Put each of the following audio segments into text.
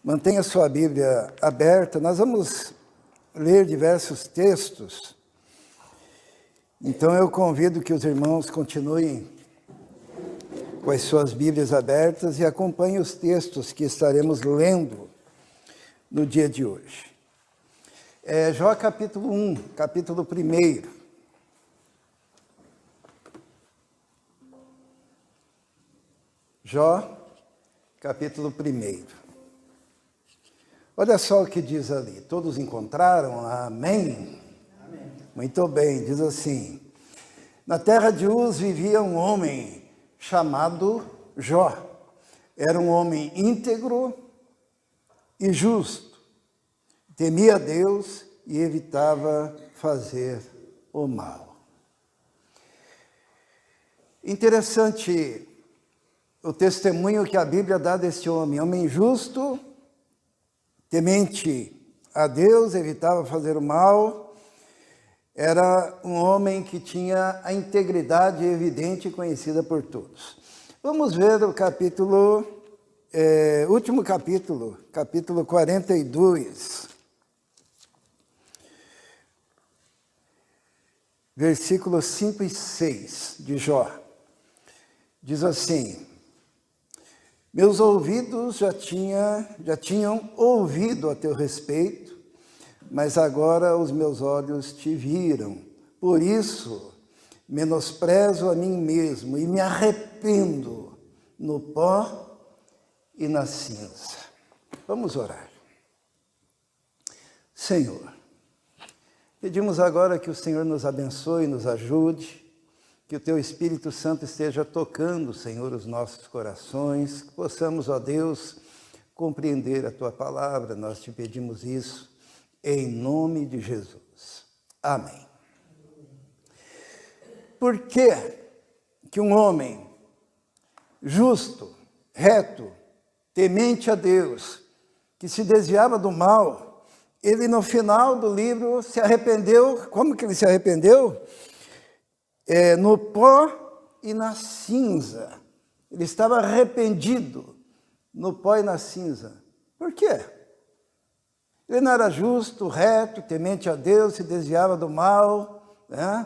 Mantenha sua Bíblia aberta. Nós vamos ler diversos textos. Então eu convido que os irmãos continuem com as suas Bíblias abertas e acompanhem os textos que estaremos lendo no dia de hoje. Jó capítulo 1, capítulo 1. Jó, capítulo 1. Olha só o que diz ali. Todos encontraram? Amém? Amém. Muito bem, diz assim. Na terra de Uz vivia um homem chamado Jó. Era um homem íntegro e justo. Temia a Deus e evitava fazer o mal. Interessante o testemunho que a Bíblia dá desse homem. Homem justo, temente a Deus, evitava fazer o mal. Era um homem que tinha a integridade evidente e conhecida por todos. Vamos ver o capítulo, último capítulo, capítulo 42. Versículos 5 e 6 de Jó. Diz assim: meus ouvidos já tinham ouvido a teu respeito, mas agora os meus olhos te viram. Por isso, menosprezo a mim mesmo e me arrependo no pó e na cinza. Vamos orar. Senhor, pedimos agora que o Senhor nos abençoe e nos ajude, que o Teu Espírito Santo esteja tocando, Senhor, os nossos corações, que possamos, ó Deus, compreender a Tua palavra. Nós te pedimos isso em nome de Jesus. Amém. Por que que um homem justo, reto, temente a Deus, que se desviava do mal, ele no final do livro se arrependeu? Como que ele se arrependeu? No pó e na cinza. Ele estava arrependido no pó e na cinza. Por quê? Ele não era justo, reto, temente a Deus, se desviava do mal, né?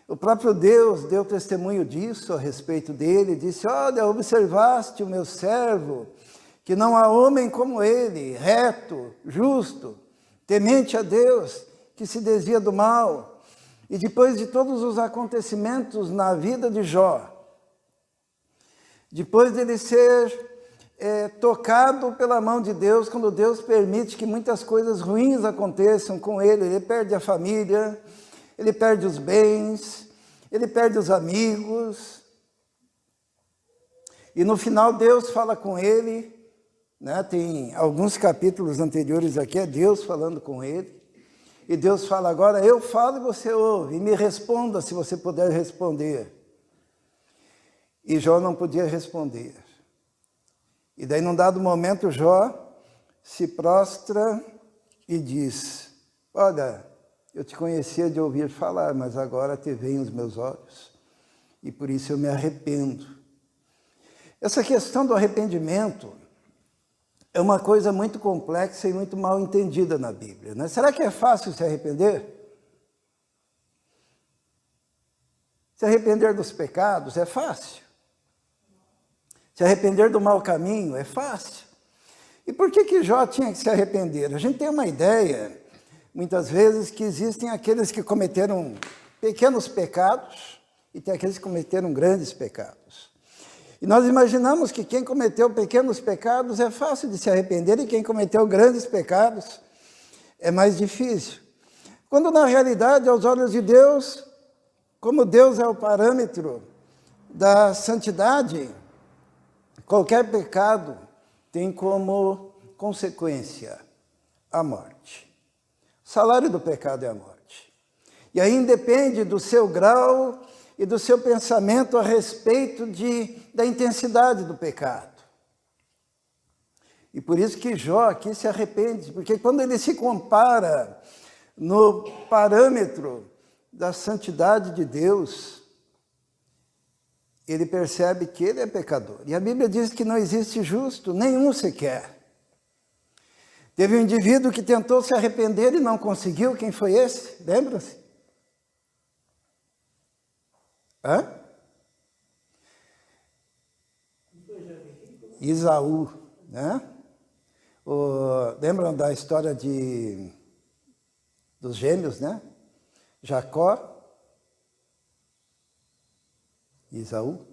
O próprio Deus deu testemunho disso a respeito dele, disse: olha, observaste o meu servo, que não há homem como ele, reto, justo, temente a Deus, que se desvia do mal. E depois de todos os acontecimentos na vida de Jó, depois dele ser tocado pela mão de Deus, quando Deus permite que muitas coisas ruins aconteçam com ele, ele perde a família, ele perde os bens, ele perde os amigos. E no final Deus fala com ele, né? Tem alguns capítulos anteriores aqui, é Deus falando com ele. E Deus fala agora, eu falo e você ouve, e me responda se você puder responder. E Jó não podia responder. E daí, num dado momento, Jó se prostra e diz: olha, eu te conhecia de ouvir falar, mas agora te veem os meus olhos, e por isso eu me arrependo. Essa questão do arrependimento é uma coisa muito complexa e muito mal entendida na Bíblia, né? Será que é fácil se arrepender? Se arrepender dos pecados é fácil. Se arrepender do mau caminho é fácil. E por que Jó tinha que se arrepender? A gente tem uma ideia, muitas vezes, que existem aqueles que cometeram pequenos pecados e tem aqueles que cometeram grandes pecados. E nós imaginamos que quem cometeu pequenos pecados é fácil de se arrepender e quem cometeu grandes pecados é mais difícil. Quando na realidade, aos olhos de Deus, como Deus é o parâmetro da santidade, qualquer pecado tem como consequência a morte. O salário do pecado é a morte. E aí independe do seu grau e do seu pensamento a respeito da intensidade do pecado. E por isso que Jó aqui se arrepende, porque quando ele se compara no parâmetro da santidade de Deus, ele percebe que ele é pecador. E a Bíblia diz que não existe justo, nenhum sequer. Teve um indivíduo que tentou se arrepender e não conseguiu. Quem foi esse? Lembra-se? Hã? Esaú, né? Lembram da história dos gêmeos, né? Jacó e Esaú.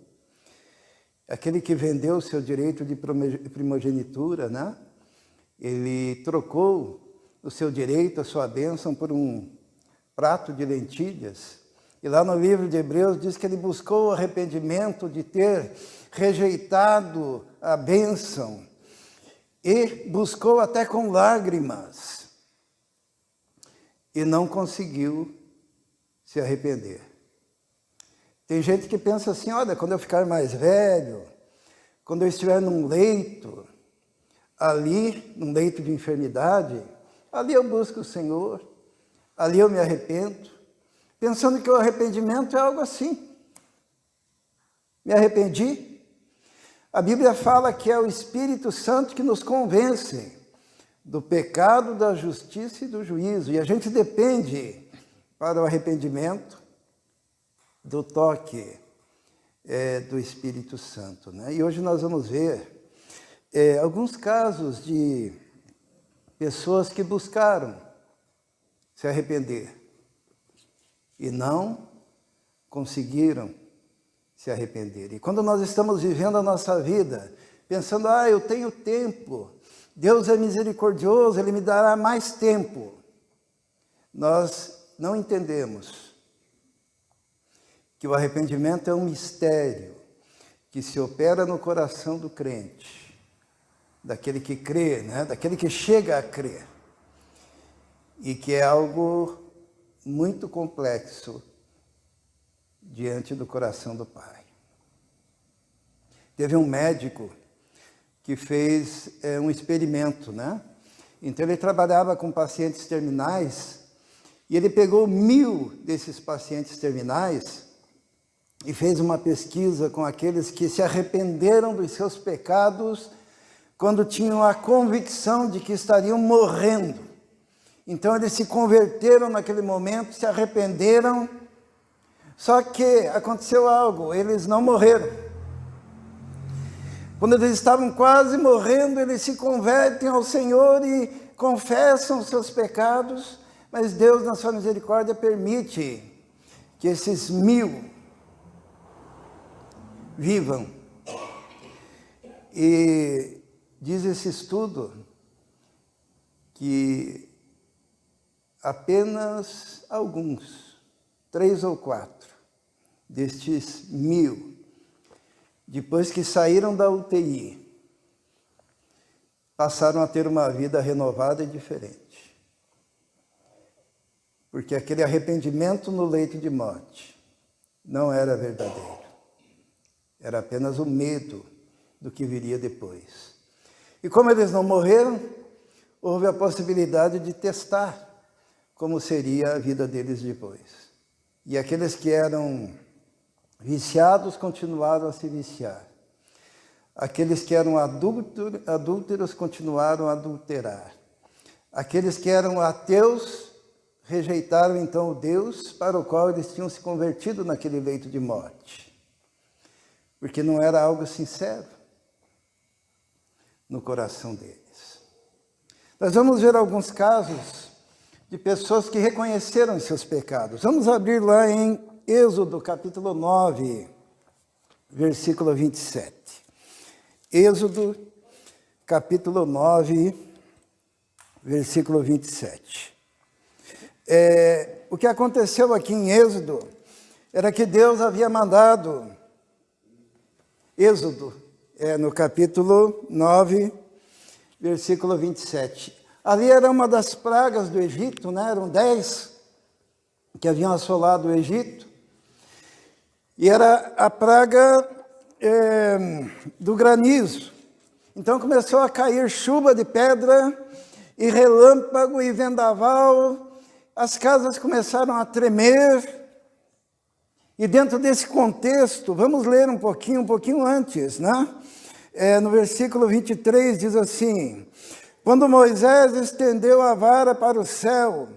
Aquele que vendeu o seu direito de primogenitura, né? Ele trocou o seu direito, a sua bênção, por um prato de lentilhas. E lá no livro de Hebreus diz que ele buscou o arrependimento de ter rejeitado a bênção e buscou até com lágrimas e não conseguiu se arrepender. Tem gente que pensa assim, olha, quando eu ficar mais velho, quando eu estiver num leito, ali, num leito de enfermidade, ali eu busco o Senhor, ali eu me arrependo, pensando que o arrependimento é algo assim. Me arrependi. A Bíblia fala que é o Espírito Santo que nos convence do pecado, da justiça e do juízo. E a gente depende, para o arrependimento, do toque do Espírito Santo, né? E hoje nós vamos ver alguns casos de pessoas que buscaram se arrepender e não conseguiram se arrepender. E quando nós estamos vivendo a nossa vida, pensando, eu tenho tempo, Deus é misericordioso, Ele me dará mais tempo, nós não entendemos que o arrependimento é um mistério que se opera no coração do crente, daquele que crê, né? Daquele que chega a crer, e que é algo muito complexo diante do coração do Pai. Teve um médico que fez um experimento, né? Então ele trabalhava com pacientes terminais e ele pegou 1000 desses pacientes terminais e fez uma pesquisa com aqueles que se arrependeram dos seus pecados quando tinham a convicção de que estariam morrendo. Então eles se converteram naquele momento, se arrependeram, só que aconteceu algo, eles não morreram. Quando eles estavam quase morrendo, eles se convertem ao Senhor e confessam os seus pecados, mas Deus, na sua misericórdia, permite que esses 1000 vivam. E diz esse estudo que apenas alguns, 3 ou 4, destes 1000, depois que saíram da UTI, passaram a ter uma vida renovada e diferente. Porque aquele arrependimento no leito de morte não era verdadeiro. Era apenas o medo do que viria depois. E como eles não morreram, houve a possibilidade de testar como seria a vida deles depois. E aqueles que eram viciados continuaram a se viciar. Aqueles que eram adúlteros continuaram a adulterar. Aqueles que eram ateus rejeitaram então o Deus para o qual eles tinham se convertido naquele leito de morte. Porque não era algo sincero no coração deles. Nós vamos ver alguns casos de pessoas que reconheceram seus pecados. Vamos abrir lá em Êxodo, capítulo 9, versículo 27. Êxodo, capítulo 9, versículo 27. O que aconteceu aqui em Êxodo era que Deus havia mandado... Êxodo, no capítulo 9, versículo 27. Ali era uma das pragas do Egito, né? Eram 10 que haviam assolado o Egito. E era a praga do granizo. Então começou a cair chuva de pedra, e relâmpago, e vendaval. As casas começaram a tremer. E dentro desse contexto, vamos ler um pouquinho antes, né? No versículo 23 diz assim: Quando Moisés estendeu a vara para o céu,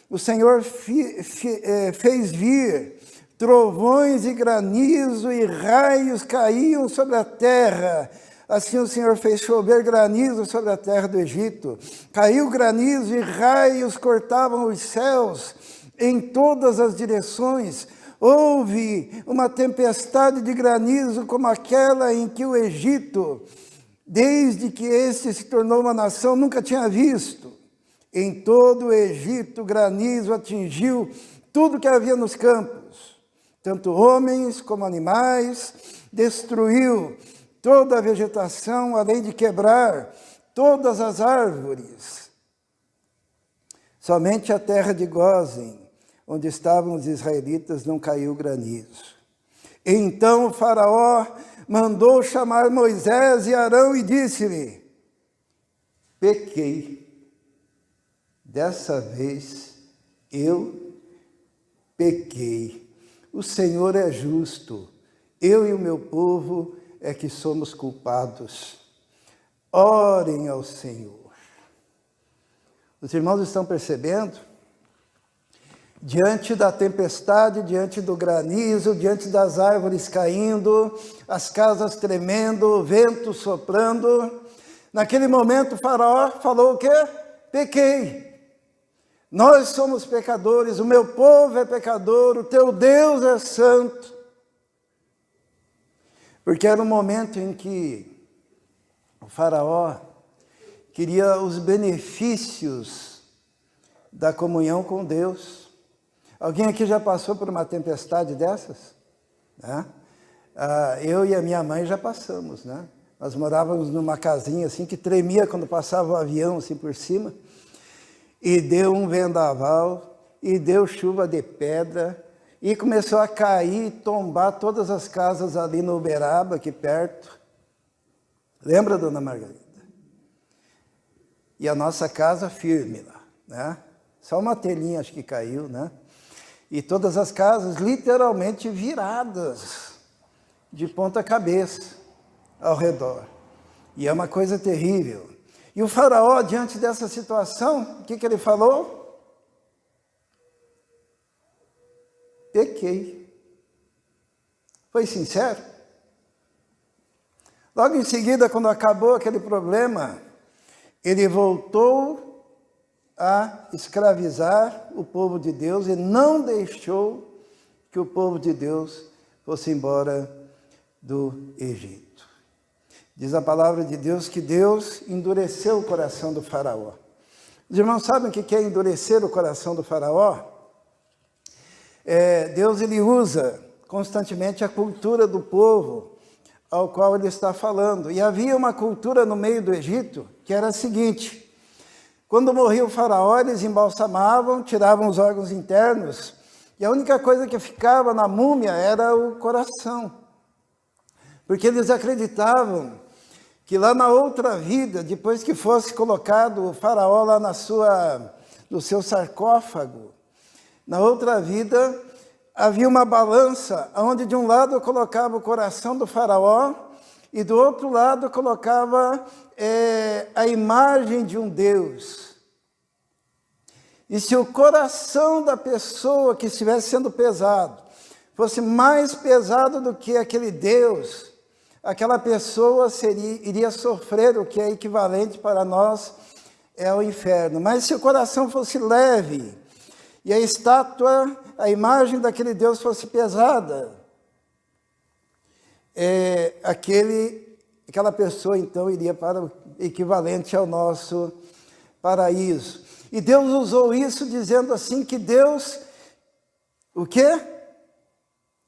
o Senhor fez vir trovões e granizo e raios caíam sobre a terra. Assim o Senhor fez chover granizo sobre a terra do Egito. Caiu granizo e raios cortavam os céus em todas as direções. Houve uma tempestade de granizo como aquela em que o Egito, desde que este se tornou uma nação, nunca tinha visto. Em todo o Egito, granizo atingiu tudo que havia nos campos, tanto homens como animais, destruiu toda a vegetação, além de quebrar todas as árvores. Somente a terra de Gósen, onde estavam os israelitas, não caiu granizo. Então o faraó mandou chamar Moisés e Arão e disse-lhe: pequei. Dessa vez eu pequei. O Senhor é justo. Eu e o meu povo é que somos culpados. Orem ao Senhor. Os irmãos estão percebendo? Diante da tempestade, diante do granizo, diante das árvores caindo, as casas tremendo, o vento soprando, naquele momento o faraó falou o quê? Pequei. Nós somos pecadores, o meu povo é pecador, o teu Deus é santo. Porque era um momento em que o faraó queria os benefícios da comunhão com Deus. Alguém aqui já passou por uma tempestade dessas? Né? Eu e a minha mãe já passamos, né? Nós morávamos numa casinha assim que tremia quando passava o avião assim por cima. E deu um vendaval, e deu chuva de pedra, e começou a cair e tombar todas as casas ali no Uberaba, aqui perto. Lembra, dona Margarida? E a nossa casa firme lá, né? Só uma telhinha acho que caiu, né? E todas as casas literalmente viradas, de ponta cabeça, ao redor. E é uma coisa terrível. E o faraó, diante dessa situação, o que ele falou? Pequei. Foi sincero. Logo em seguida, quando acabou aquele problema, ele voltou a escravizar o povo de Deus e não deixou que o povo de Deus fosse embora do Egito. Diz a palavra de Deus que Deus endureceu o coração do faraó. Os irmãos sabem o que é endurecer o coração do faraó? Deus ele usa constantemente a cultura do povo ao qual ele está falando. E havia uma cultura no meio do Egito que era a seguinte: quando morria o faraó, eles embalsamavam, tiravam os órgãos internos, e a única coisa que ficava na múmia era o coração. Porque eles acreditavam que lá na outra vida, depois que fosse colocado o faraó lá no seu sarcófago, na outra vida havia uma balança, onde de um lado colocava o coração do faraó e do outro lado colocava a imagem de um Deus. E se o coração da pessoa que estivesse sendo pesado fosse mais pesado do que aquele Deus, aquela pessoa iria sofrer o que é equivalente para nós ao inferno. Mas se o coração fosse leve e a estátua, a imagem daquele Deus fosse pesada, aquela pessoa então iria para o equivalente ao nosso paraíso. E Deus usou isso dizendo assim que Deus, o quê?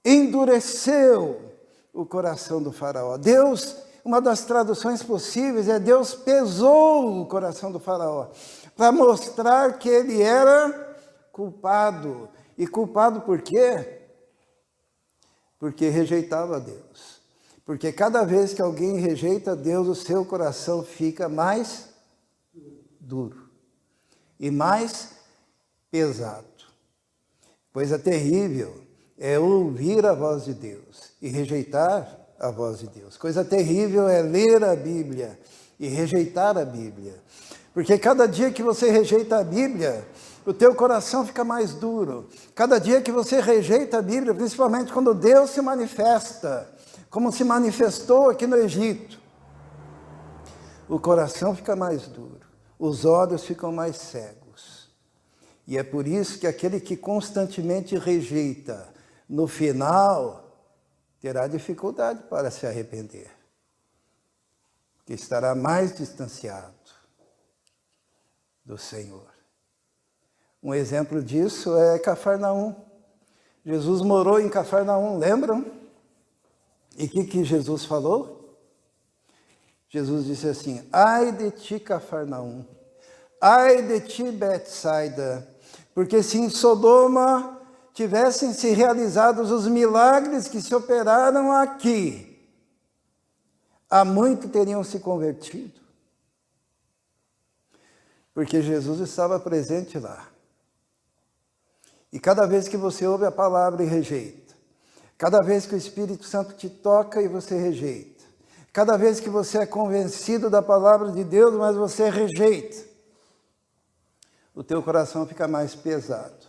Endureceu o coração do faraó. Deus, uma das traduções possíveis é Deus pesou o coração do faraó, para mostrar que ele era culpado. E culpado por quê? Porque rejeitava Deus. Porque cada vez que alguém rejeita Deus, o seu coração fica mais duro e mais pesado. Coisa terrível é ouvir a voz de Deus e rejeitar a voz de Deus. Coisa terrível é ler a Bíblia e rejeitar a Bíblia. Porque cada dia que você rejeita a Bíblia, o teu coração fica mais duro. Cada dia que você rejeita a Bíblia, principalmente quando Deus se manifesta, como se manifestou aqui no Egito, o coração fica mais duro, os olhos ficam mais cegos. E é por isso que aquele que constantemente rejeita, no final, terá dificuldade para se arrepender, que estará mais distanciado do Senhor. Um exemplo disso é Cafarnaum. Jesus morou em Cafarnaum, lembram? E o que Jesus falou? Jesus disse assim: ai de ti, Cafarnaum, ai de ti, Betsaida, porque se em Sodoma tivessem se realizados os milagres que se operaram aqui, há muito teriam se convertido. Porque Jesus estava presente lá. E cada vez que você ouve a palavra e rejeita, cada vez que o Espírito Santo te toca e você rejeita, cada vez que você é convencido da palavra de Deus, mas você rejeita, o teu coração fica mais pesado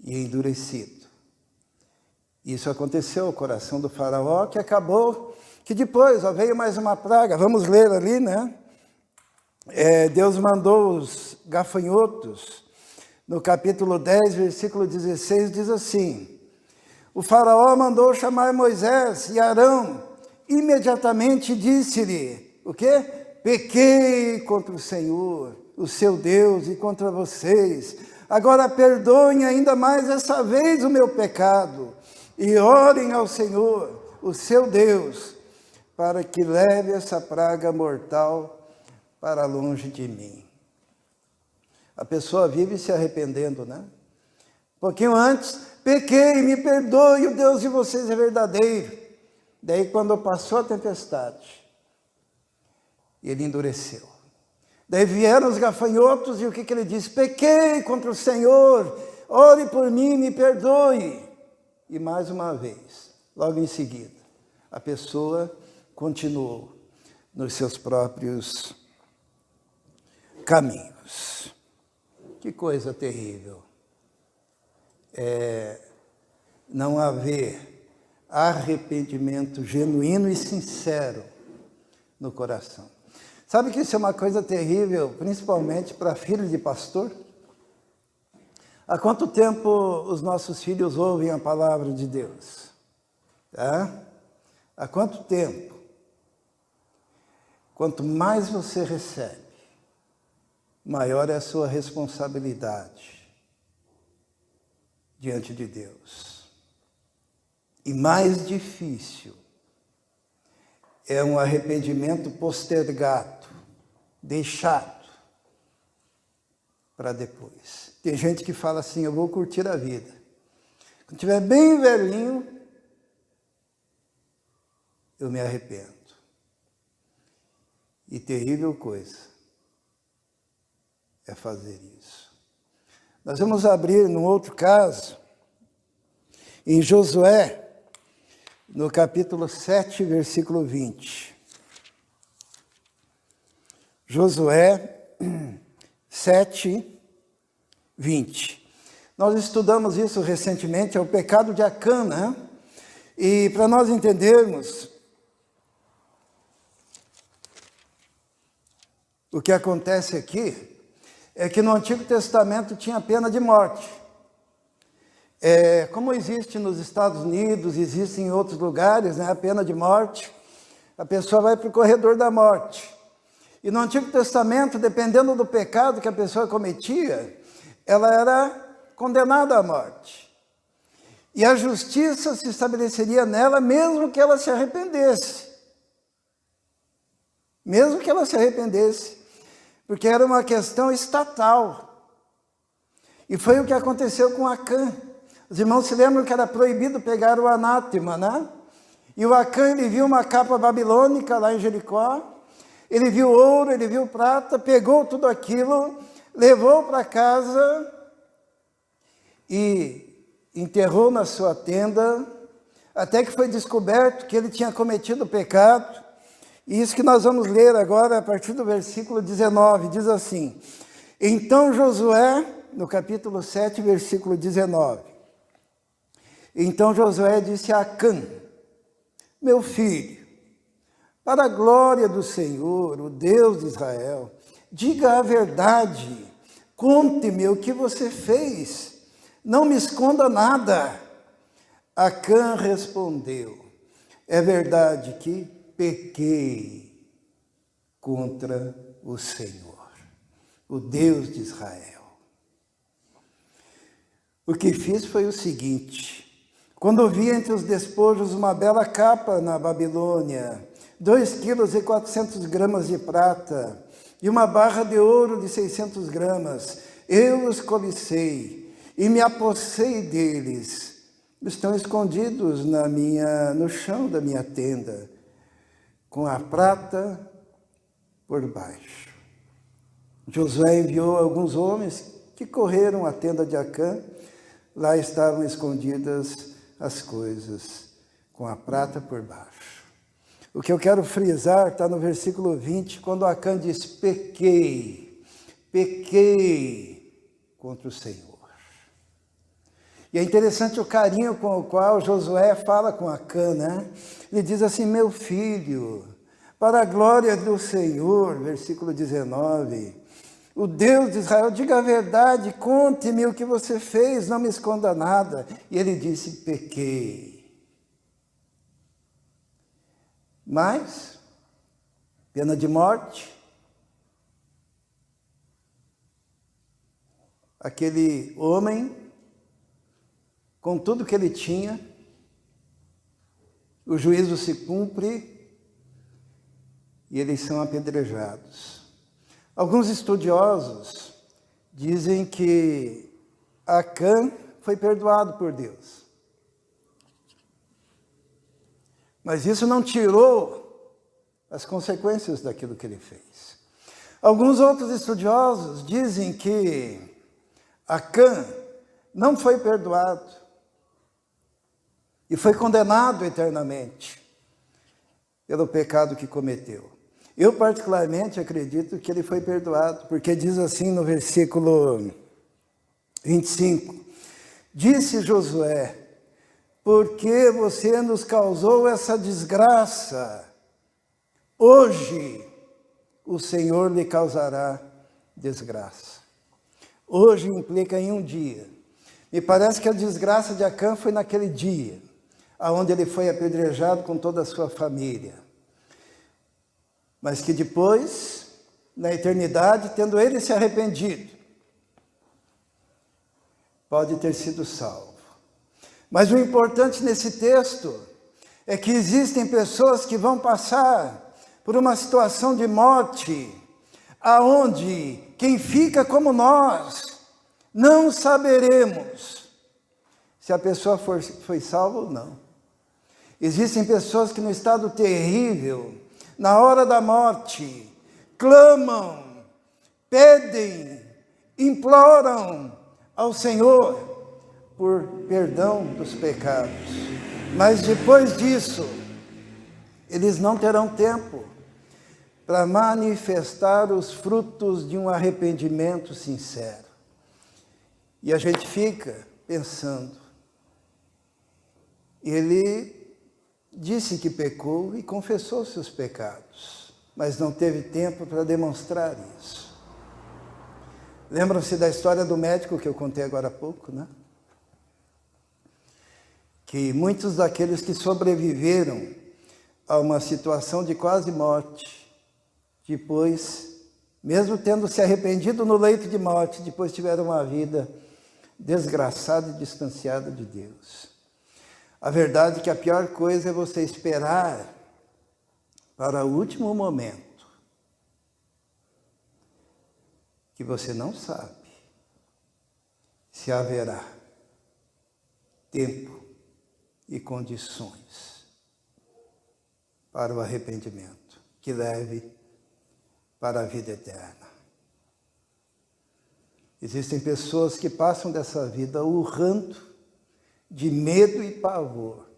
e endurecido. Isso aconteceu ao coração do faraó, que acabou, que depois veio mais uma praga. Vamos ler ali, né? Deus mandou os gafanhotos. No capítulo 10, versículo 16, diz assim: o faraó mandou chamar Moisés e Arão. Imediatamente disse-lhe, o quê? Pequei contra o Senhor, o seu Deus, e contra vocês. Agora perdoem ainda mais essa vez o meu pecado, e orem ao Senhor, o seu Deus, para que leve essa praga mortal para longe de mim. A pessoa vive se arrependendo, né? Um pouquinho antes, pequei, me perdoe, o Deus de vocês é verdadeiro. Daí, quando passou a tempestade, ele endureceu. Daí vieram os gafanhotos e o que ele disse? Pequei contra o Senhor, ore por mim, me perdoe. E mais uma vez, logo em seguida, a pessoa continuou nos seus próprios caminhos. Que coisa terrível. Não haver arrependimento genuíno e sincero no coração. Sabe que isso é uma coisa terrível, principalmente para filhos de pastor? Há quanto tempo os nossos filhos ouvem a palavra de Deus? Tá? Há quanto tempo? Quanto mais você recebe, maior é a sua responsabilidade diante de Deus. E mais difícil é um arrependimento postergado, deixado para depois. Tem gente que fala assim, eu vou curtir a vida. Quando estiver bem velhinho, eu me arrependo. E terrível coisa é fazer isso. Nós vamos abrir num outro caso, em Josué, no capítulo 7, versículo 20. Josué 7, 20. Nós estudamos isso recentemente, é o pecado de Acã, né? E para nós entendermos o que acontece aqui, é que no Antigo Testamento tinha pena de morte. Como existe nos Estados Unidos, existe em outros lugares, né, a pena de morte, a pessoa vai para o corredor da morte. E no Antigo Testamento, dependendo do pecado que a pessoa cometia, ela era condenada à morte. E a justiça se estabeleceria nela mesmo que ela se arrependesse. Mesmo que ela se arrependesse. Porque era uma questão estatal. E foi o que aconteceu com Acã. Os irmãos se lembram que era proibido pegar o anátema, né? E o Acã, ele viu uma capa babilônica lá em Jericó, ele viu ouro, ele viu prata, pegou tudo aquilo, levou para casa e enterrou na sua tenda, até que foi descoberto que ele tinha cometido pecado, E isso que nós vamos ler agora a partir do versículo 19, diz assim: Então Josué, no capítulo 7, versículo 19, então Josué disse a Acã: Meu filho, para a glória do Senhor, o Deus de Israel, diga a verdade, conte-me o que você fez, não me esconda nada. Acã respondeu: É verdade que pequei contra o Senhor, o Deus de Israel. O que fiz foi o seguinte: quando vi entre os despojos uma bela capa na Babilônia, 2,4 kg de prata e uma barra de ouro de 600 gramas, eu os cobicei e me apossei deles. Estão escondidos no chão da minha tenda, com a prata por baixo. Josué enviou alguns homens que correram à tenda de Acã. Lá estavam escondidas as coisas, com a prata por baixo. O que eu quero frisar está no versículo 20, quando Acã diz: pequei contra o Senhor. E é interessante o carinho com o qual Josué fala com Acã, né? Ele diz assim: meu filho, para a glória do Senhor, versículo 19, o Deus de Israel, diga a verdade, conte-me o que você fez, não me esconda nada. E ele disse: pequei. Mas, pena de morte, aquele homem, com tudo que ele tinha, o juízo se cumpre e eles são apedrejados. Alguns estudiosos dizem que Acã foi perdoado por Deus. Mas isso não tirou as consequências daquilo que ele fez. Alguns outros estudiosos dizem que Acã não foi perdoado e foi condenado eternamente pelo pecado que cometeu. Eu, particularmente, acredito que ele foi perdoado, porque diz assim no versículo 25, disse Josué: por que você nos causou essa desgraça? Hoje o Senhor lhe causará desgraça. Hoje implica em um dia. Me parece que a desgraça de Acã foi naquele dia, onde ele foi apedrejado com toda a sua família. Mas que depois, na eternidade, tendo ele se arrependido, pode ter sido salvo. Mas o importante nesse texto é que existem pessoas que vão passar por uma situação de morte, aonde quem fica como nós, não saberemos se a pessoa foi salva ou não. Existem pessoas que no estado terrível, na hora da morte, clamam, pedem, imploram ao Senhor por perdão dos pecados. Mas depois disso, eles não terão tempo para manifestar os frutos de um arrependimento sincero. E a gente fica pensando, ele disse que pecou e confessou seus pecados, mas não teve tempo para demonstrar isso. Lembram-se da história do médico que eu contei agora há pouco, né? Que muitos daqueles que sobreviveram a uma situação de quase morte, depois, mesmo tendo se arrependido no leito de morte, depois tiveram uma vida desgraçada e distanciada de Deus. A verdade é que a pior coisa é você esperar para o último momento, que você não sabe se haverá tempo e condições para o arrependimento que leve para a vida eterna. Existem pessoas que passam dessa vida urrando de medo e pavor,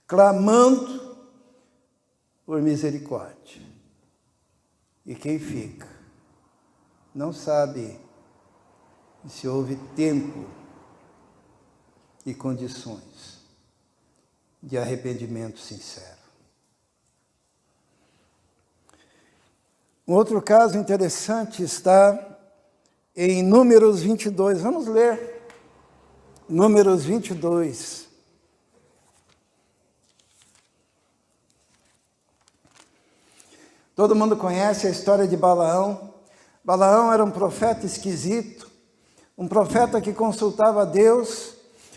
clamando por misericórdia. E quem fica não sabe se houve tempo e condições de arrependimento sincero. Um outro caso interessante está em Números 22. Vamos ler Números 22. Todo mundo conhece a história de Balaão. Balaão era um profeta esquisito, um profeta que consultava a Deus,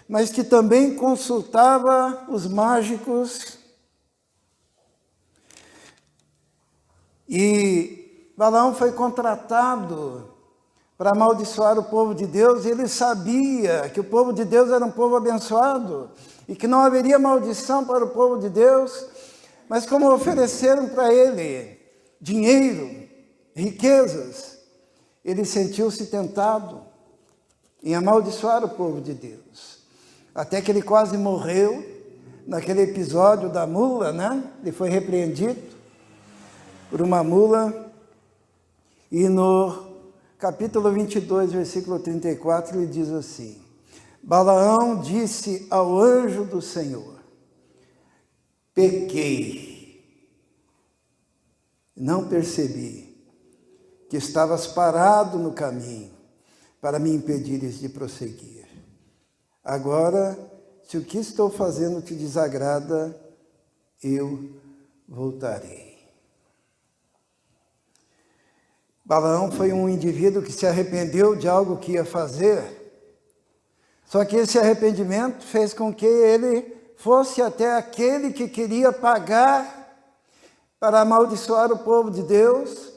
mas que também consultava os mágicos. E Balaão foi contratado para amaldiçoar o povo de Deus, e ele sabia que o povo de Deus era um povo abençoado, e que não haveria maldição para o povo de Deus, mas como ofereceram para ele dinheiro, riquezas, ele sentiu-se tentado em amaldiçoar o povo de Deus. Até que ele quase morreu, naquele episódio da mula, né? Ele foi repreendido por uma mula, e no capítulo 22, versículo 34, ele diz assim: Balaão disse ao anjo do Senhor: pequei, não percebi que estavas parado no caminho para me impedires de prosseguir. Agora, se o que estou fazendo te desagrada, eu voltarei. Balaão foi um indivíduo que se arrependeu de algo que ia fazer, só que esse arrependimento fez com que ele fosse até aquele que queria pagar para amaldiçoar o povo de Deus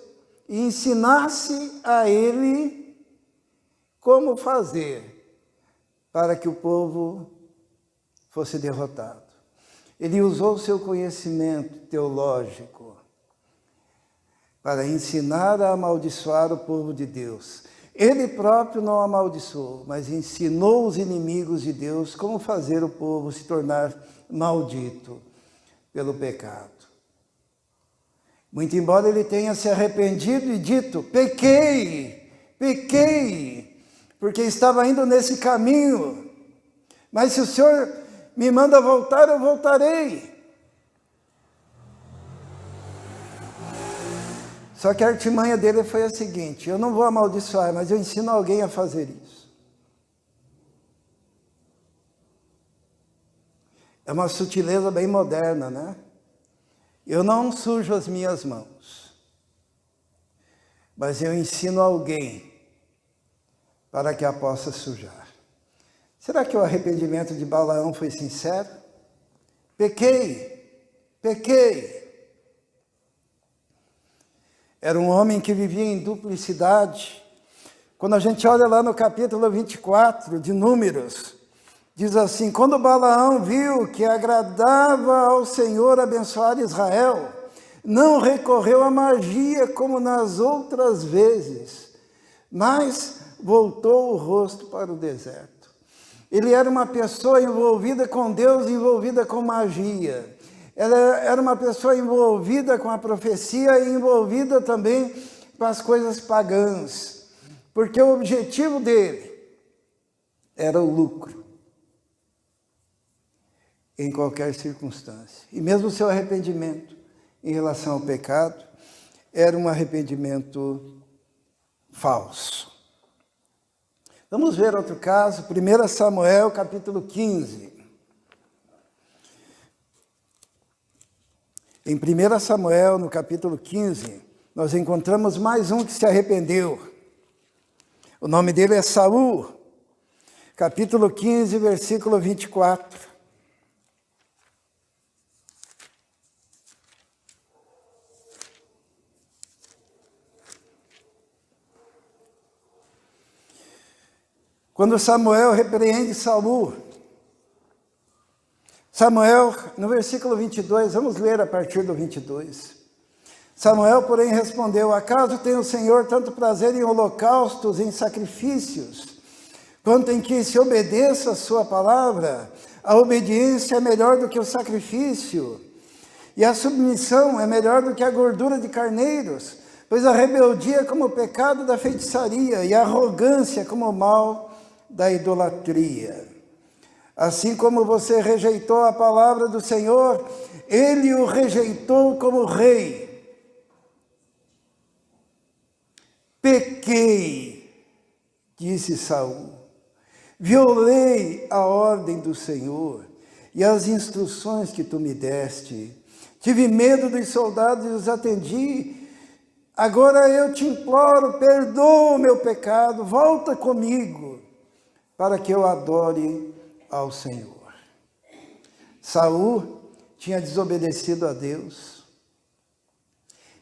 e ensinasse a ele como fazer para que o povo fosse derrotado. Ele usou o seu conhecimento teológico para ensinar a amaldiçoar o povo de Deus. Ele próprio não amaldiçoou, mas ensinou os inimigos de Deus como fazer o povo se tornar maldito pelo pecado. Muito embora ele tenha se arrependido e dito: pequei, porque estava indo nesse caminho, mas se o Senhor me manda voltar, eu voltarei. Só que a artimanha dele foi a seguinte: eu não vou amaldiçoar, mas eu ensino alguém a fazer isso. É uma sutileza bem moderna, né? Eu não sujo as minhas mãos, mas eu ensino alguém para que a possa sujar. Será que o arrependimento de Balaão foi sincero? Pequei. Era um homem que vivia em duplicidade. Quando a gente olha lá no capítulo 24 de Números, diz assim: quando Balaão viu que agradava ao Senhor abençoar Israel, não recorreu à magia como nas outras vezes, mas voltou o rosto para o deserto. Ele era uma pessoa envolvida com Deus, envolvida com magia. Ela era uma pessoa envolvida com a profecia e envolvida também com as coisas pagãs, porque o objetivo dele era o lucro, em qualquer circunstância. E mesmo o seu arrependimento em relação ao pecado era um arrependimento falso. Vamos ver outro caso, 1 Samuel, capítulo 15. Em 1 Samuel, no capítulo 15, nós encontramos mais um que se arrependeu. O nome dele é Saul, capítulo 15, versículo 24. Quando Samuel repreende Saul, Samuel, no versículo 22, vamos ler a partir do 22. Samuel, porém, respondeu: acaso tem o Senhor tanto prazer em holocaustos, em sacrifícios, quanto em que se obedeça a sua palavra? A obediência é melhor do que o sacrifício, E a submissão é melhor do que a gordura de carneiros, pois a rebeldia é como o pecado da feitiçaria e a arrogância como o mal da idolatria. Assim como você rejeitou a palavra do Senhor, ele o rejeitou como rei. Pequei, disse Saul, violei a ordem do Senhor e as instruções que tu me deste. Tive medo dos soldados e os atendi. Agora eu te imploro, perdoa o meu pecado, volta comigo, para que eu adore ao Senhor. Saul tinha desobedecido a Deus.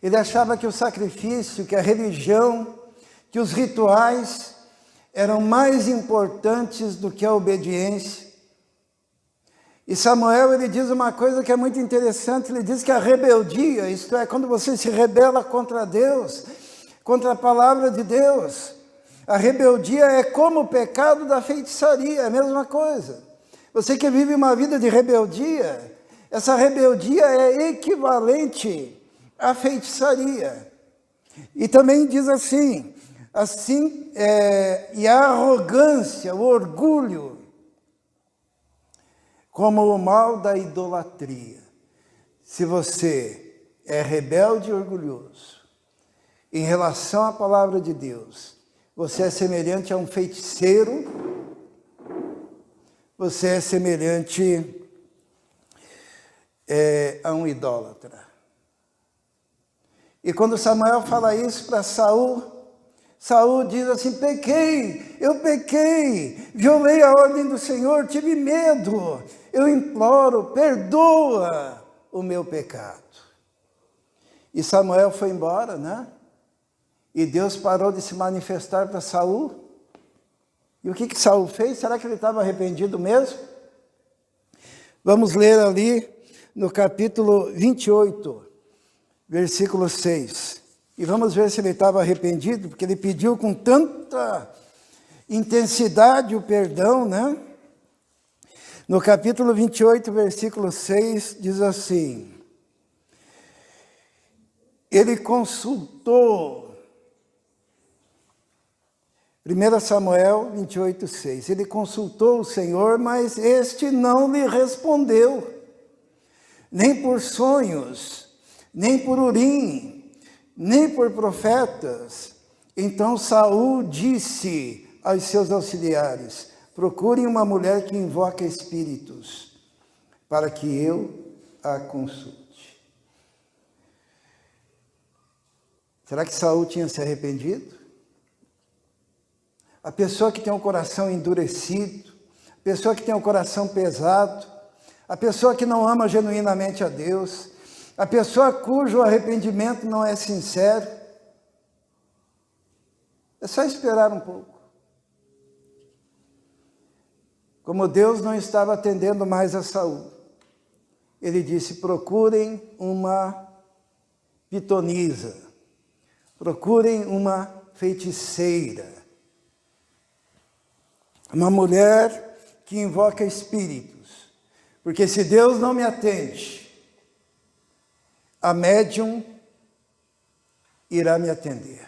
Ele achava que o sacrifício, que a religião, que os rituais eram mais importantes do que a obediência. E Samuel, ele diz uma coisa que é muito interessante, ele diz que a rebeldia, isto é, quando você se rebela contra Deus, contra a palavra de Deus, a rebeldia é como o pecado da feitiçaria, é a mesma coisa. Você que vive uma vida de rebeldia, essa rebeldia é equivalente à feitiçaria. E também diz assim, e a arrogância, o orgulho, como o mal da idolatria. Se você é rebelde e orgulhoso em relação à palavra de Deus, você é semelhante a um feiticeiro, você é semelhante a um idólatra. E quando Samuel fala isso para Saul, Saul diz assim, eu pequei, violei a ordem do Senhor, tive medo, eu imploro, perdoa o meu pecado. E Samuel foi embora, né? E Deus parou de se manifestar para Saul. E o que Saul fez? Será que ele estava arrependido mesmo? Vamos ler ali no capítulo 28, versículo 6. E vamos ver se ele estava arrependido, porque ele pediu com tanta intensidade o perdão, né? No capítulo 28, versículo 6, diz assim, ele consultou, 1 Samuel 28, 6, ele consultou o Senhor, mas este não lhe respondeu, nem por sonhos, nem por Urim, nem por profetas. Então Saul disse aos seus auxiliares, procurem uma mulher que invoca espíritos, para que eu a consulte. Será que Saul tinha se arrependido? A pessoa que tem o coração endurecido, a pessoa que tem o coração pesado, a pessoa que não ama genuinamente a Deus, a pessoa cujo arrependimento não é sincero, é só esperar um pouco. Como Deus não estava atendendo mais a Saul, ele disse, procurem uma pitonisa, procurem uma feiticeira, uma mulher que invoca espíritos, porque se Deus não me atende, a médium irá me atender.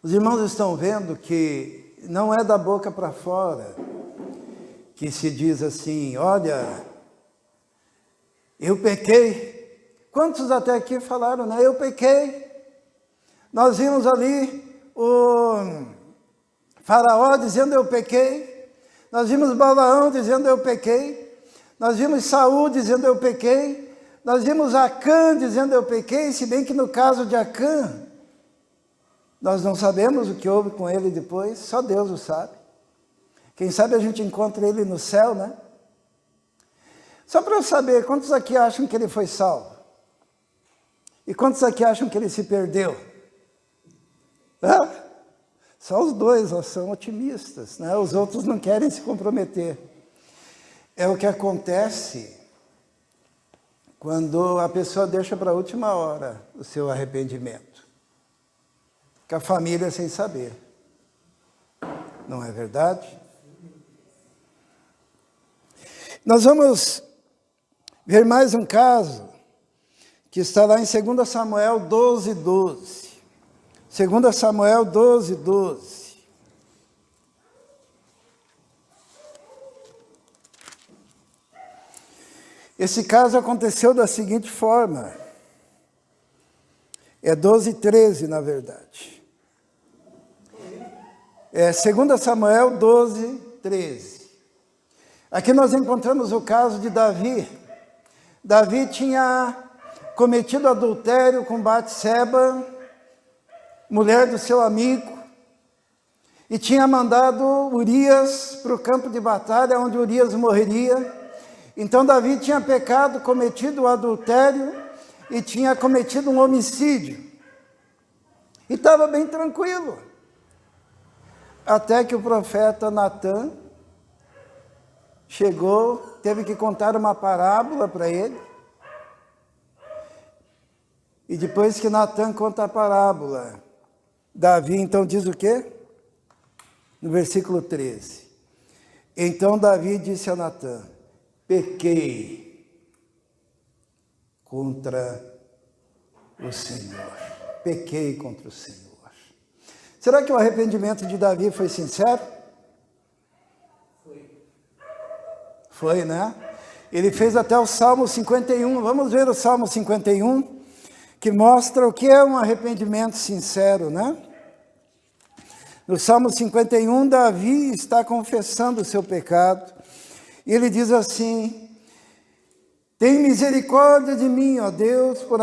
Os irmãos estão vendo que não é da boca para fora que se diz assim, olha, eu pequei. Quantos até aqui falaram, né? Eu pequei. Nós vimos ali o Faraó dizendo eu pequei. Nós vimos Balaão dizendo eu pequei. Nós vimos Saul dizendo eu pequei. Nós vimos Acã dizendo eu pequei, se bem que no caso de Acã, nós não sabemos o que houve com ele depois, só Deus o sabe. Quem sabe a gente encontra ele no céu, né? Só para eu saber, quantos aqui acham que ele foi salvo? E quantos aqui acham que ele se perdeu? Só os dois são otimistas, né? Os outros não querem se comprometer. É o que acontece quando a pessoa deixa para a última hora o seu arrependimento. Fica a família sem saber. Não é verdade? Nós vamos ver mais um caso que está lá em 2 Samuel 12, 12. 2 Samuel 12, 12. Esse caso aconteceu da seguinte forma. É 12, 13, na verdade. É 2 Samuel 12, 13. Aqui nós encontramos o caso de Davi. Davi tinha cometido adultério com Batseba, mulher do seu amigo, e tinha mandado Urias para o campo de batalha, onde Urias morreria. Então Davi tinha pecado, cometido o adultério e tinha cometido um homicídio. E estava bem tranquilo. Até que o profeta Natã chegou, teve que contar uma parábola para ele. E depois que Natã conta a parábola, Davi então diz o quê? No versículo 13. Então Davi disse a Natã: pequei contra o Senhor. Pequei contra o Senhor. Será que o arrependimento de Davi foi sincero? Foi, né? Ele fez até o Salmo 51. Vamos ver o Salmo 51, que mostra o que é um arrependimento sincero, né? No Salmo 51, Davi está confessando o seu pecado. E ele diz assim: tem misericórdia de mim, ó Deus, por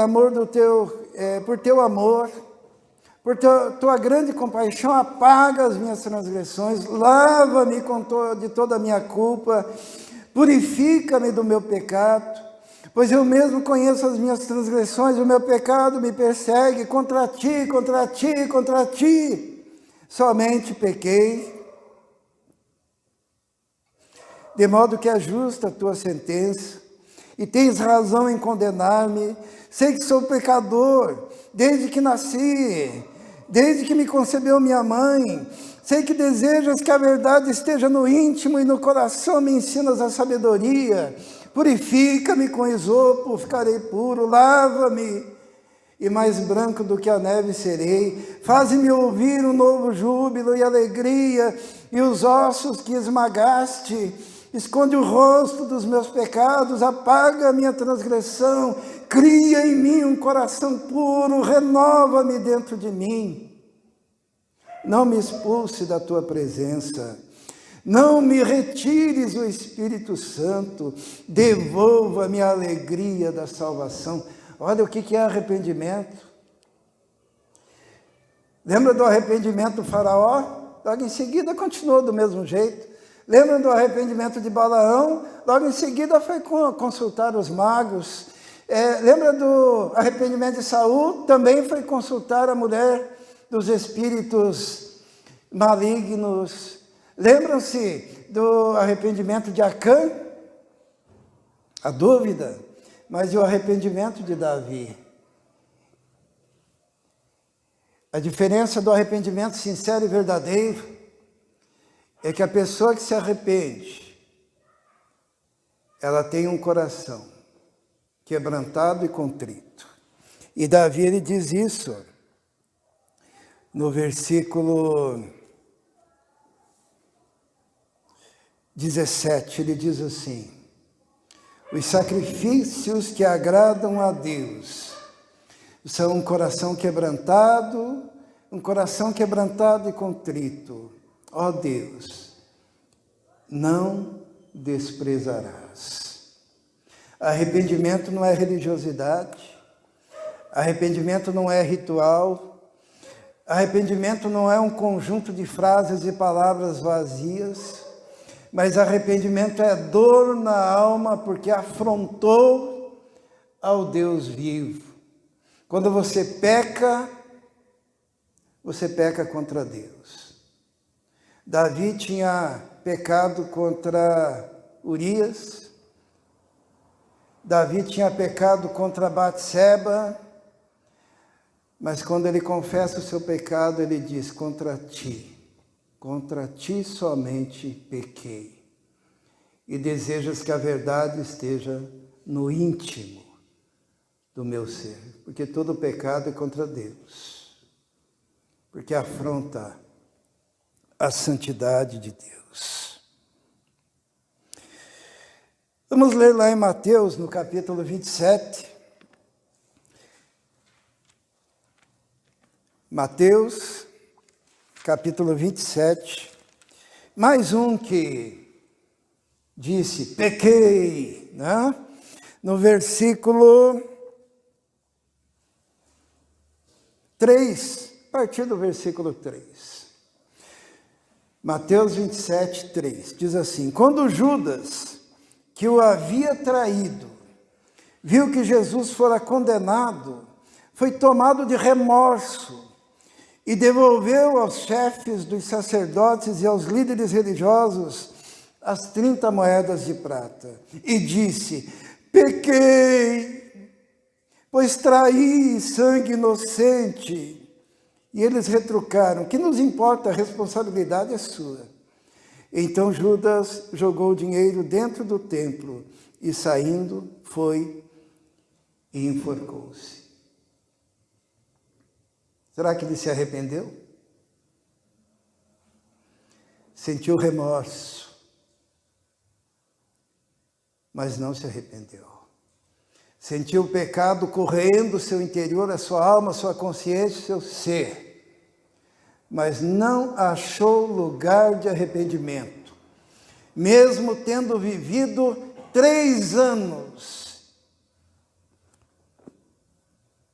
teu amor, por tua grande compaixão, apaga as minhas transgressões, lava-me de toda a minha culpa, purifica-me do meu pecado, pois eu mesmo conheço as minhas transgressões, o meu pecado me persegue, contra ti, somente pequei. De modo que é justa a tua sentença, e tens razão em condenar-me. Sei que sou pecador, desde que nasci, desde que me concebeu minha mãe. Sei que desejas que a verdade esteja no íntimo e no coração me ensinas a sabedoria. Purifica-me com esopo, ficarei puro, lava-me, e mais branco do que a neve serei. Faze-me ouvir um novo júbilo e alegria, e os ossos que esmagaste. Esconde o rosto dos meus pecados, apaga a minha transgressão, cria em mim um coração puro, renova-me dentro de mim. Não me expulse da tua presença, não me retires o Espírito Santo, devolva-me a alegria da salvação. Olha o que é arrependimento. Lembra do arrependimento do faraó? Logo em seguida continuou do mesmo jeito. Lembra do arrependimento de Balaão? Logo em seguida foi consultar os magos. Lembra do arrependimento de Saul? Também foi consultar a mulher dos espíritos malignos. Lembram-se do arrependimento de Acã? A dúvida. Mas e o arrependimento de Davi? A diferença do arrependimento sincero e verdadeiro é que a pessoa que se arrepende, ela tem um coração quebrantado e contrito. E Davi, ele diz isso no versículo 17, ele diz assim: os sacrifícios que agradam a Deus são um coração quebrantado e contrito. Ó Deus, não desprezarás. Arrependimento não é religiosidade, arrependimento não é ritual, arrependimento não é um conjunto de frases e palavras vazias, mas arrependimento é dor na alma porque afrontou ao Deus vivo. Quando você peca contra Deus. Davi tinha pecado contra Urias, Davi tinha pecado contra Batseba, mas quando ele confessa o seu pecado, ele diz: contra ti somente pequei. e desejas que a verdade esteja no íntimo do meu ser, porque todo pecado é contra Deus, porque afronta a santidade de Deus. Vamos ler lá em Mateus, no capítulo 27. Mateus, capítulo 27. Mais um que disse, pequei, né? No versículo 3, a partir do versículo 3. Mateus 27, 3, diz assim: quando Judas, que o havia traído, viu que Jesus fora condenado, foi tomado de remorso e devolveu aos chefes dos sacerdotes e aos líderes religiosos as 30 moedas de prata. E disse, pequei, pois traí sangue inocente. E eles retrucaram, que nos importa, a responsabilidade é sua. Então Judas jogou o dinheiro dentro do templo e saindo foi e enforcou-se. Será que ele se arrependeu? Sentiu remorso, mas não se arrependeu. Sentiu o pecado correndo o seu interior, a sua alma, a sua consciência, o seu ser, mas não achou lugar de arrependimento, mesmo tendo vivido 3 anos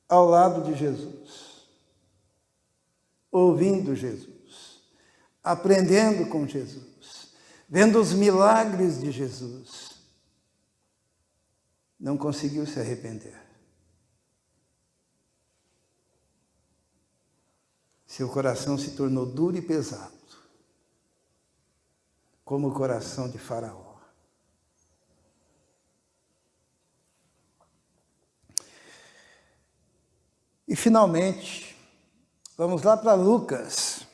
ao lado de Jesus. Ouvindo Jesus, aprendendo com Jesus, vendo os milagres de Jesus, não conseguiu se arrepender. Seu coração se tornou duro e pesado, como o coração de Faraó. E finalmente, vamos lá para Lucas,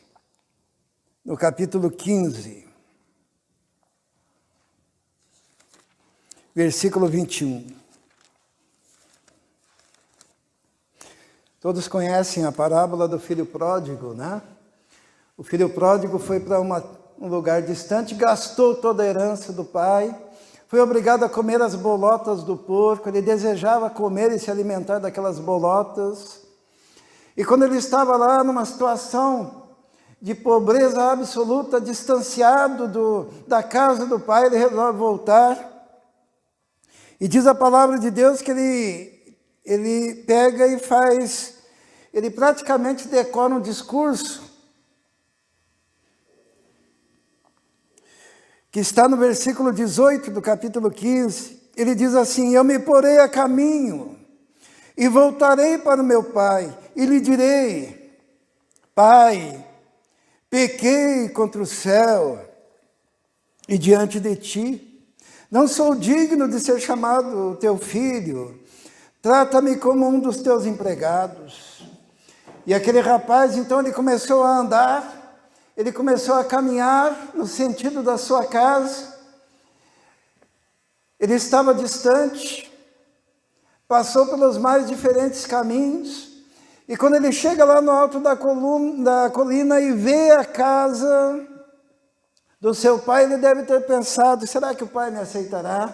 no capítulo 15, versículo 21. Todos conhecem a parábola do filho pródigo, né? O filho pródigo foi para um lugar distante, gastou toda a herança do pai, foi obrigado a comer as bolotas do porco, ele desejava comer e se alimentar daquelas bolotas. E quando ele estava lá numa situação de pobreza absoluta, distanciado da casa do pai, ele resolve voltar. E diz a palavra de Deus que ele pega e faz, ele praticamente decora um discurso, que está no versículo 18 do capítulo 15. Ele diz assim, eu me porei a caminho e voltarei para o meu pai e lhe direi, Pai, pequei contra o céu e diante de ti, não sou digno de ser chamado teu filho, trata-me como um dos teus empregados. E aquele rapaz, então, ele começou a andar, ele começou a caminhar no sentido da sua casa, ele estava distante, passou pelos mais diferentes caminhos, e quando ele chega lá no alto da colina e vê a casa do seu pai, ele deve ter pensado, será que o pai me aceitará?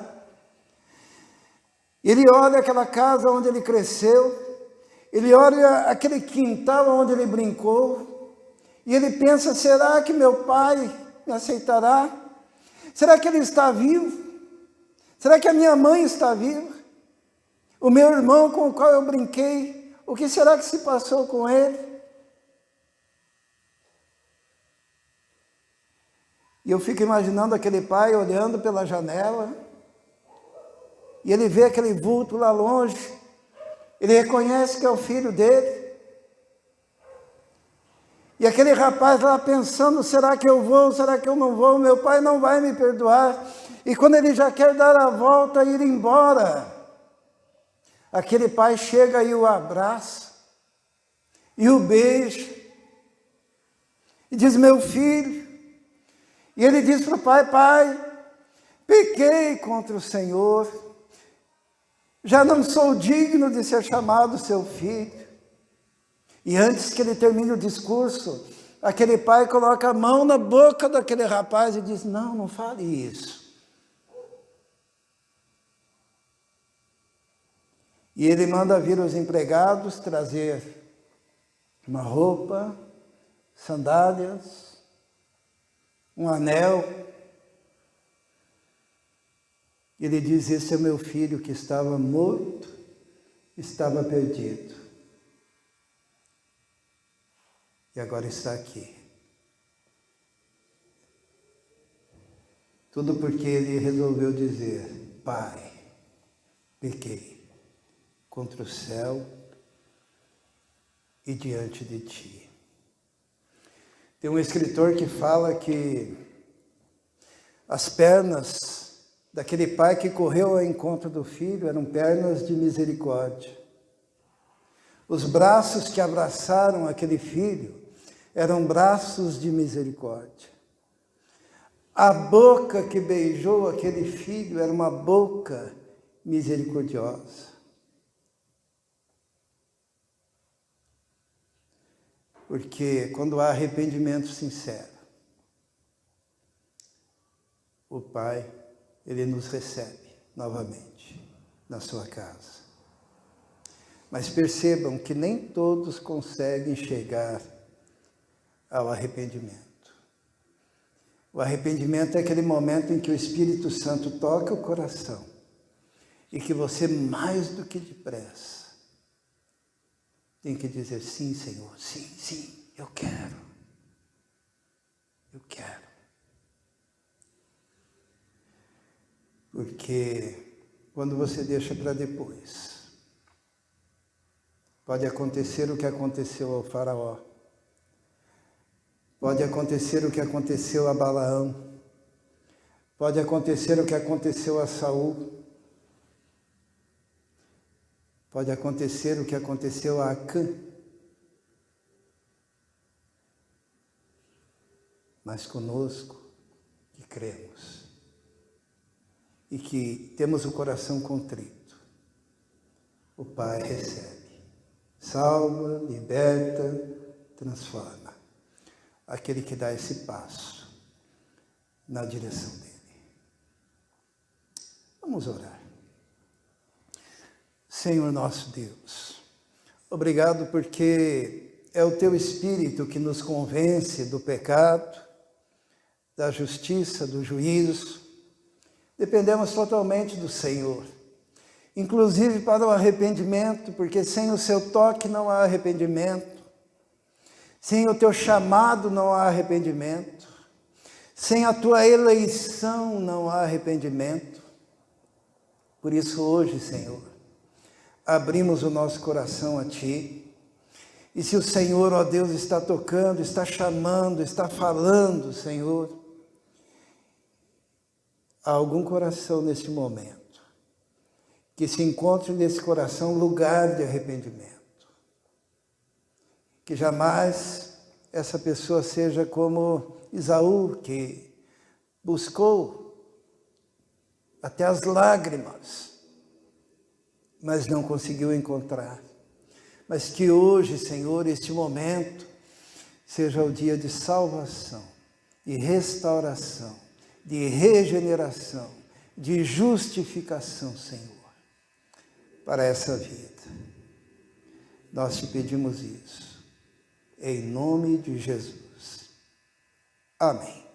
Ele olha aquela casa onde ele cresceu, ele olha aquele quintal onde ele brincou, e ele pensa, será que meu pai me aceitará? Será que ele está vivo? Será que a minha mãe está viva? O meu irmão com o qual eu brinquei, o que será que se passou com ele? E eu fico imaginando aquele pai olhando pela janela, e ele vê aquele vulto lá longe, ele reconhece que é o filho dele, e aquele rapaz lá pensando, será que eu vou, será que eu não vou, meu pai não vai me perdoar, e quando ele já quer dar a volta e ir embora, aquele pai chega e o abraça, e o beija, e diz, meu filho, e ele diz para o pai, pai, pequei contra o Senhor, já não sou digno de ser chamado seu filho. E antes que ele termine o discurso, aquele pai coloca a mão na boca daquele rapaz e diz: não, não fale isso. E ele manda vir os empregados trazer uma roupa, sandálias, um anel. Ele diz: esse é o meu filho que estava morto, estava perdido. E agora está aqui. Tudo porque ele resolveu dizer: Pai, pequei contra o céu e diante de ti. Tem um escritor que fala que as pernas daquele pai que correu ao encontro do filho eram pernas de misericórdia. Os braços que abraçaram aquele filho eram braços de misericórdia. A boca que beijou aquele filho era uma boca misericordiosa. Porque quando há arrependimento sincero, o Pai, Ele nos recebe novamente na sua casa. Mas percebam que nem todos conseguem chegar ao arrependimento. O arrependimento é aquele momento em que o Espírito Santo toca o coração e que você, mais do que depressa, tem que dizer: sim, Senhor, sim, sim, eu quero. Eu quero. Porque quando você deixa para depois, pode acontecer o que aconteceu ao faraó. Pode acontecer o que aconteceu a Balaão. Pode acontecer o que aconteceu a Saul. Pode acontecer o que aconteceu a Acã. Mas conosco, que cremos e que temos o coração contrito, o Pai recebe, salva, liberta, transforma. Aquele que dá esse passo na direção dele. Vamos orar. Senhor nosso Deus, obrigado porque é o Teu Espírito que nos convence do pecado, da justiça, do juízo. Dependemos totalmente do Senhor, inclusive para o arrependimento, porque sem o Seu toque não há arrependimento. Sem o Teu chamado não há arrependimento. Sem a Tua eleição não há arrependimento. Por isso hoje, Senhor, abrimos o nosso coração a Ti. E se o Senhor, ó Deus, está tocando, está chamando, está falando, Senhor, há algum coração neste momento, que se encontre nesse coração lugar de arrependimento. Que jamais essa pessoa seja como Esaú, que buscou até as lágrimas, mas não conseguiu encontrar. Mas que hoje, Senhor, este momento, seja o dia de salvação, de restauração, de regeneração, de justificação, Senhor, para essa vida. Nós te pedimos isso. Em nome de Jesus. Amém.